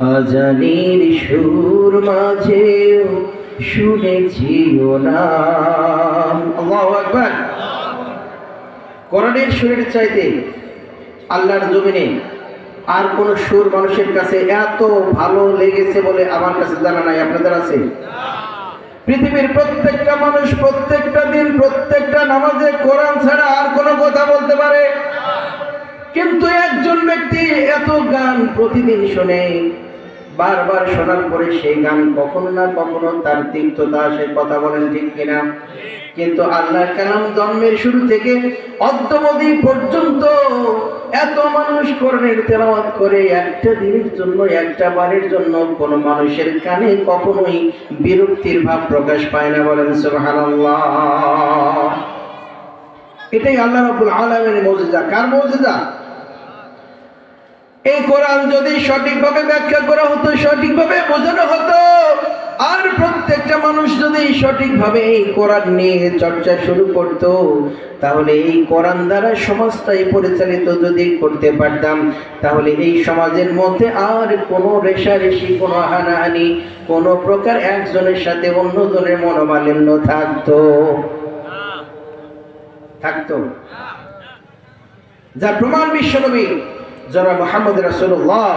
আজানের সুর মাঝেও শুনেছি ও নাম। আল্লাহু আকবার। কোরআনের সুরের চাইতে আল্লাহর জমিনে আর কোন সুর মানুষের কাছে এত ভালো লেগেছে বলে আমার কাছে জানা নাই। আপনাদের আছে? পৃথিবীর প্রত্যেকটা মানুষ প্রত্যেকটা দিন প্রত্যেকটা নামাজে কোরআন ছাড়া আর কোনো কথা বলতে পারে, কিন্তু একজন ব্যক্তি এত গান প্রতিদিন শোনে, বারবার শোনার পরে সেই গান কখনো না কখনো তার তিক্ততা আসে। কথা বলেন ঠিক কিনা? কিন্তু আল্লাহর কালাম জন্মের শুরু থেকে অদ্যবধি পর্যন্ত এত মানুষ কোরআনের তেলাওয়াত করে, একটা দিনের জন্য একটা বারের জন্য কোন মানুষের কানে কখনোই বিরক্তির ভাব প্রকাশ পায় না। বলেন সুবহানাল্লাহ। এটাই আল্লাহ রাব্বুল আলামিনের মুজিজা। কার মুজিজা? এই কোরআন যদি সঠিকভাবে ব্যাখ্যা করা হতো, সঠিকভাবে বোঝানো হতো, আর প্রত্যেকটা মানুষ যদি সঠিকভাবে এই কোরআন নিয়ে চর্চা শুরু করত, তাহলে এই কোরআন দ্বারা সমাজটাই পরিচালিত যদি করতে পারতাম, তাহলে এই সমাজের মধ্যে আর কোনো রেষারেষি, কোনো হানাহানি, কোনো প্রকার একজনের সাথে অন্যজনের মনোমালিন্য থাকতো? যার প্রমাণ বিশ্বনবী জনাব মুহাম্মদ রাসূলুল্লাহ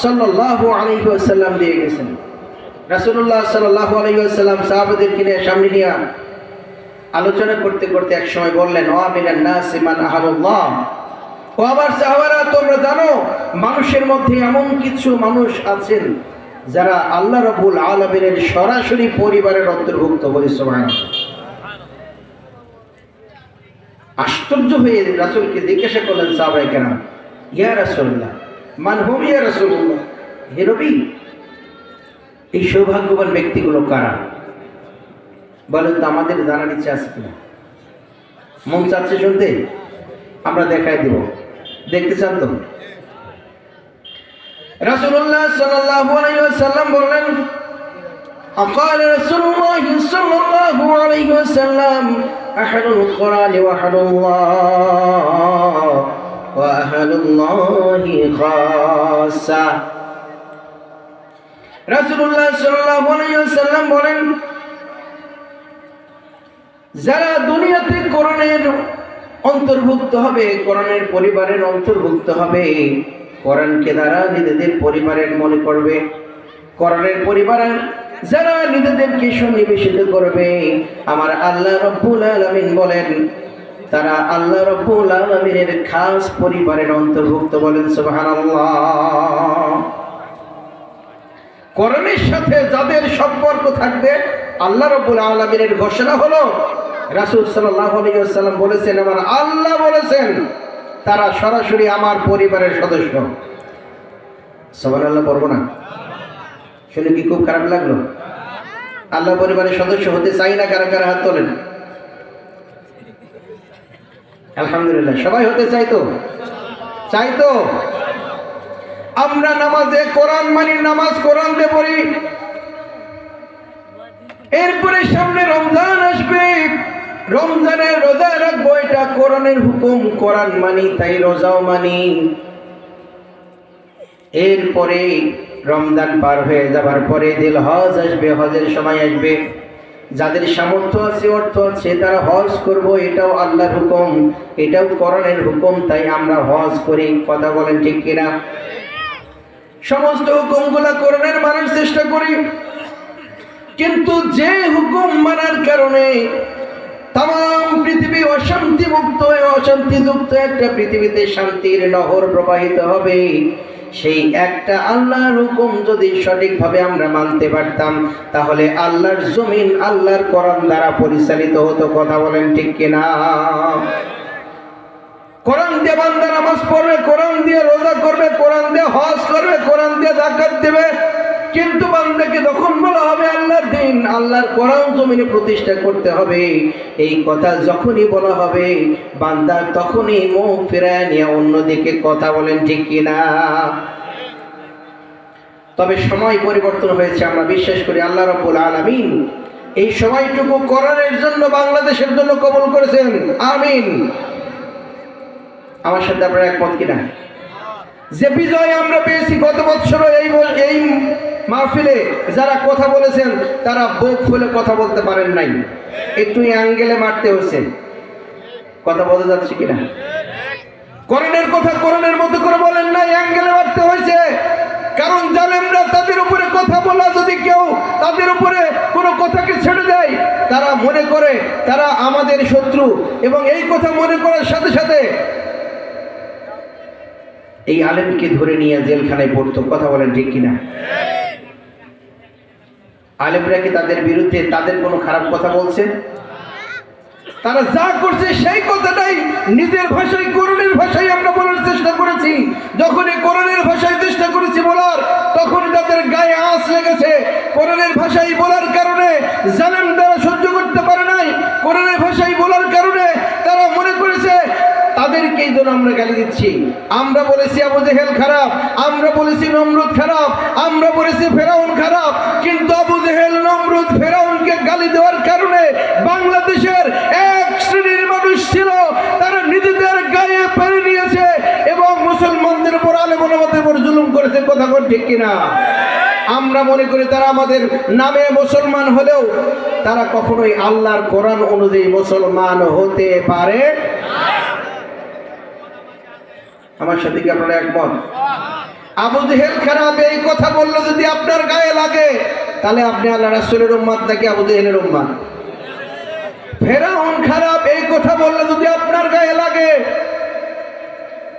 সাল্লাল্লাহু আলাইহি ওয়াসাল্লাম দিয়ে গেছেন। রাসূলুল্লাহ সাল্লাল্লাহু আলাইহি ওয়াসাল্লাম সাহাবাদেরকে নিয়ে সামনে নিয়ে আলোচনা করতে করতে এক সময় বললেন, ওয়া মিনান নাসি মান আহাল্লাহ, ও আমার সাহাবারা, তোমরা জানো মানুষের মধ্যে এমন কিছু মানুষ আছেন যারা আল্লাহ রাব্বুল আলামিনের সরাসরি পরিবারের অন্তর্ভুক্ত। বলি সুবহানাল্লাহ। আশ্চর্য হয়ে রাসূলকে জিজ্ঞাসা করলেন সাহাবায়ে কেরাম, ইয়া রাসূলুল্লাহ, মান হুম ইয়া রাসূলুল্লাহ, হে নবী, এই সৌভাগ্যবান ব্যক্তিগুলো কারা? বলেন তো, আমাদের জানার ইচ্ছা আছে কিনা? মন চাচ্ছে শুনতে? আমরা দেখাই দেব। দেখতে চান তো? রাসূলুল্লাহ সাল্লাল্লাহু আলাইহি ওয়াসাল্লাম বললেন, قال رسول الله صلى الله عليه وسلم أهل القرآن وأهل الله وأهل الله خاصة। রাসূলুল্লাহ সাল্লাল্লাহু আলাইহি ওয়াসাল্লাম বলেন, যারা দুনিয়াতে কোরআনের অন্তর্ভুক্ত হবে, কোরআনের পরিবারের অন্তর্ভুক্ত হবে, কোরআনকে দ্বারা নিজেদের পরিবারের মনে করবে, কোরআনের পরিবারের যারা নিজেদেরকে সন্নিবেশিত করবে, আমার আল্লাহ রাব্বুল আলামিন বলেন তারা আল্লাহ রাব্বুল আলামিনের খাস পরিবারের অন্তর্ভুক্ত। বলেন সুবহানাল্লাহ। কোরআনের সাথে যাদের সম্পর্ক থাকবে, আল্লাহ রাব্বুল আলামিনের ঘোষণা হলো, রাসূল সাল্লাল্লাহু আলাইহি ওয়াসাল্লাম বলেছেন, আমার আল্লাহ বলেছেন তারা সরাসরি আমার পরিবারের সদস্য। সুবহানাল্লাহ পড়ব না? শুনে কি খুব খারাপ লাগলো? আল্লাহ পরিবারের সদস্য হতে চাই না? কারা কারা হাত তোলেন? আলহামদুলিল্লাহ, সবাই হতে চাই তো? চাই তো? আমরা নামাজে কোরআন মানি, নামাজ কোরআন দিয়ে পড়ি, এরপরে সামনে রমজান আসবে, রমজানের রোজা রাখবো, এটা কোরআনের হুকুম, কোরআন মানি তাই রোজাও মানি। এরপরে রমজান পার হয়ে যাবার পরে দিল হজ আসবে, হজের সময় আসবে, যাদের সামর্থ্য আছে, অর্থ আছে, তারা হজ করব, এটাও আল্লাহর হুকুম, এটাও কোরআনের হুকুম, তাই আমরা হজ করি। কথা বলেন ঠিক কিনা? সমস্ত হুকুমগুলা কোরআনের মানার চেষ্টা করি, কিন্তু যে হুকুম মানার কারণে তাম পৃথিবী অশান্তি মুক্ত, অশান্তিযুক্ত একটা পৃথিবীতে শান্তির নহর প্রবাহিত হবে, সেই একটা আল্লাহর হুকুম যদি সঠিকভাবে আমরা মানতে পারতাম, তাহলে আল্লাহর জমিন আল্লাহর কোরআন দ্বারা পরিচালিত হতো। কথা বলেন ঠিক কিনা? কোরআন দিয়ে বান্দা নামাজ পড়বে, কোরআন দিয়ে রোজা করবে, কোরআন দিয়ে হজ করবে, কোরআন দিয়ে যাকাত দেবে, কিন্তু বান্দাকে যখন বলা হবে আল্লাহর দিন, আল্লাহর কোরআন জমিনে প্রতিষ্ঠা করতে হবে, এই কথা যখনই বলা হবে, বান্দা তখনই মুখ ফিরায় নিয়ে অন্যদিকে। কথা বলেন ঠিক কিনা? তবে সময় পরিবর্তন হয়েছে, আমরা বিশ্বাস করি আল্লাহ রাব্বুল আলামিন এই সময়টুকু কোরআনের জন্য, বাংলাদেশের জন্য কবুল করেছেন। আমিন। আমার সাথে আপনারা একমত কিনা? যে বিজয় আমরা পেয়েছি গত বছর এই মাহফিলে যারা কথা বলেছেন তারা বুক ফুলে কথা বলতে পারেন নাই, একটু অ্যাঙ্গেলে মারতে হয়েছে। কথা বলতে যাচ্ছে কিনা? কোরআনের কথা কোরআনের মতো করে বলেন নাই, অ্যাঙ্গেলে মারতে হয়েছে। কারণ জালেমরা তাদের উপরে কথা বলা, যদি কেউ তাদের উপরে কোনো কথাকে ছেড়ে দেয়, তারা মনে করে তারা আমাদের শত্রু, এবং এই কথা মনে করার সাথে সাথে এই আলেমকে ধরে নিয়ে জেলখানায় পড়তো। কথা বলেন ঠিক কিনা? আলেমরা কি তাদের বিরুদ্ধে তাদের কোনো খারাপ কথা বলছে? তারা যা করছে সেই কথাটাই নিজের ভাষায়, কোরআনের ভাষায় আমরা বলার চেষ্টা করেছি। যখনই কোরআনের ভাষায় চেষ্টা করেছি বলার, তখন তাদের গায়ে আঁচ লেগেছে। কোরআনের ভাষায় বলার কারণে জালেম তারা সহ্য করতে পারে নাই। কোরআনের ভাষায় বলার কারণে তারা মনে করেছে তাদেরকেই যেন আমরা গালি দিচ্ছি। আমরা বলেছি আবু জেহেল খারাপ, আমরা বলেছি নমরুদ খারাপ, আমরা বলেছি ফেরাউন খারাপ, কিন্তু আবু জেহেল, নমরুদ, ফেরাউনকে গালি দেওয়ার কারণে বাংলাদেশের এক শ্রেণীর মানুষ ছিল, তারা নিজেদের গায়ে পেরে নিয়েছে এবং মুসলমানদের উপর, আলেম ওলামাদের উপর জুলুম করেছে। কথা বল ঠিক কিনা? আমরা মনে করি তারা আমাদের নামে মুসলমান হলেও তারা কখনোই আল্লাহর কোরআন অনুযায়ী মুসলমান হতে পারে। আমার সাথে কি আপনারা একমত? আবু জেহেল খারাপ এই কথা বললো যদি আপনার গায়ে লাগে, তাহলে আপনি আল্লাহ রাসূলের উম্মত নাকি আবু জেহেলের উম্মত? ফেরাউন খারাপ এই কথা বললে যদি আপনার গায়ে লাগে,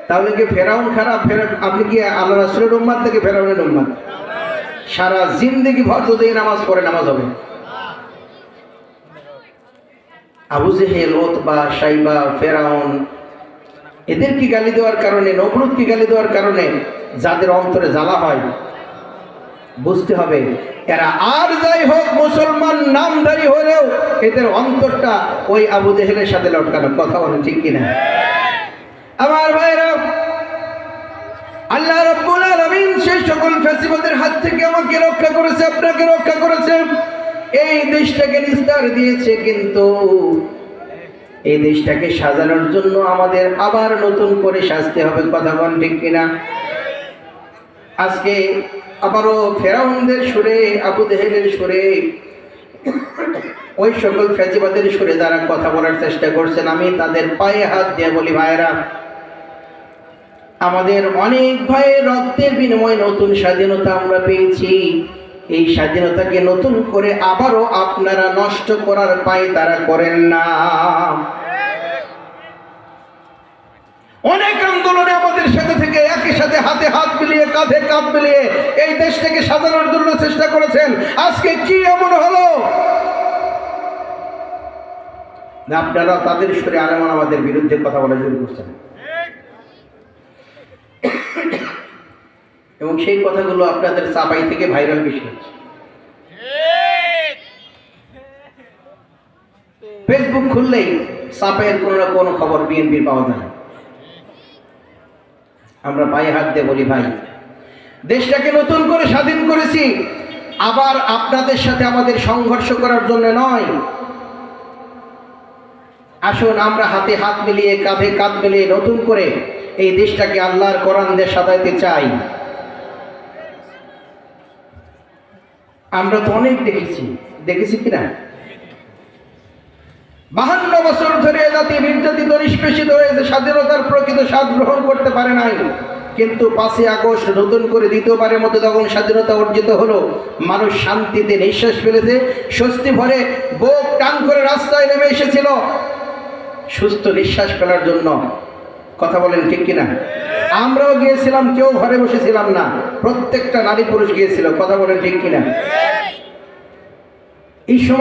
তাহলে কি ফেরাউন খারাপ, আপনি কি আল্লাহ রাসূলের উম্মত নাকি ফেরাউনের উম্মত? সারা জিন্দেগি ভর যদি নামাজ পড়ে নামাজ হবে। আবু জেহেল, উতবা, শাইবা, ফেরাউন, এদের কি গালি দেওয়ার কারণে, নমরুদ কি গালি দেওয়ার কারণে যাদের অন্তরে জ্বালা হয়, বুঝতে হবে এরা আর যাই হোক মুসলমান নামধারী হলেও এদের অন্তরটা ওই আবু জেহেলের সাথে লটকানো। কথা বলেন ঠিক কিনা? আমার ভাইরা, আল্লাহ রাব্বুল আলামিন সেই সকল ফেসিবাদের হাত থেকে আমাকে রক্ষা করেছে, আপনাকে রক্ষা করেছে, এই দেশটাকে নিস্তার দিয়েছে। কিন্তু এই দেশটাকে সাজানোর জন্য আমাদের আবার নতুন করে সাজতে হবে। কথা বলেন ঠিক কিনা? আজকে আবারও ফেরাউনদের সুরে, আবু জেহেলের সুরে, ওই সকল ফেসিবাদের সুরে যারা কথা বলার চেষ্টা করছেন, আমি তাদের পায়ে হাত দিয়ে বলি, ভাইরা, আমাদের অনেক ভাইয়ের রক্তের বিনিময়ে নতুন স্বাধীনতা আমরা পেয়েছি। এই স্বাধীনতাকে নতুন করে আবারও আপনারা নষ্ট করার পায় তারা করেন না। অনেক আন্দোলনে আমাদের সাথে থেকে একই সাথে হাতে হাত মিলিয়ে, কাঁধে কাঁধ মিলিয়ে এই দেশটাকে সাজানোর জন্য চেষ্টা করেছেন। আজকে কি এমন হলো আপনারা তাদের সুরে আলেম আমাদের বিরুদ্ধে কথা বলা শুরু করছেন, এবং সেই কথাগুলো আপনাদের চাপাই থেকে ভাইরাল বেশি হচ্ছে। ফেসবুক খুললেই চাপাইয়ের কোনো না কোনো খবর বিএনপির পাওয়া যায়। আমরা পায়ে হাত দিয়ে বলি, ভাই, দেশটাকে নতুন করে স্বাধীন করেছি, আবার আপনাদের সাথে আমাদের সংঘর্ষ করার জন্য নয়। আসুন আমরা হাতে হাত মিলিয়ে, কাঁধে কাঁধ মিলিয়ে নতুন করে এই দেশটাকে আল্লাহর কোরআন দিয়ে সাজাইতে চাই। আমরা তো অনেক দেখেছি কিনা? 52 বছর ধরে জাতি নির্যাতিত, নিষ্পেষিত হয়েছে, স্বাধীনতার প্রকৃত স্বাদ গ্রহণ করতে পারে নাই। কিন্তু 5ই আগস্ট নতুন করে দ্বিতীয়বারের মতো যখন স্বাধীনতা অর্জিত হলো, মানুষ শান্তিতে নিঃশ্বাস ফেলেছে, স্বস্তি ভরে বুক টান করে রাস্তায় নেমে এসেছিল সুস্থ নিঃশ্বাস ফেলার জন্য। কথা বলেন ঠিক কিনা? আমরাও গিয়েছিলাম, কেউ ঘরে বসেছিলাম না, প্রত্যেকটা নারী পুরুষ গিয়েছিল। কথা বলেন ঠিক কিনা? এই সময়